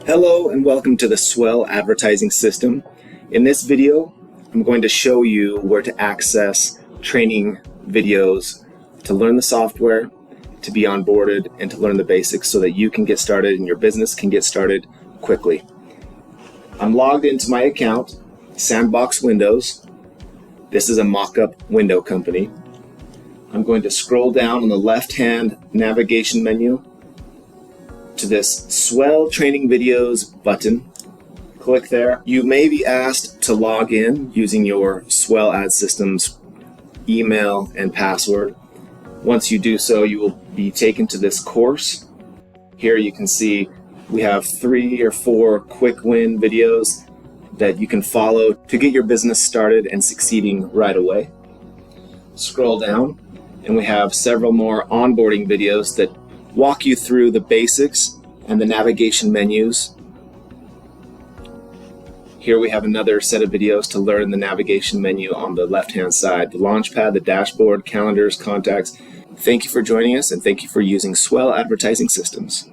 Hello and welcome to the Swell Advertising System. In this video, I'm going to show you where to access training videos to learn the software, to be onboarded, and to learn the basics so that you can get started and your business can get started quickly. I'm logged into my account, Sandbox Windows. This is a mock-up window company. I'm going to scroll down on the left-hand navigation menu to this Swell Training Videos button. Click there. You may be asked to log in using your Swell Ad Systems email and password. Once you do so, you will be taken to this course. Here you can see we have 3 or 4 quick win videos that you can follow to get your business started and succeeding right away. Scroll down and we have several more onboarding videos that walk you through the basics and the navigation menus. Here we have another set of videos to learn the navigation menu on the left-hand side, the launchpad, the dashboard, calendars, contacts. Thank you for joining us and thank you for using Swell Advertising Systems.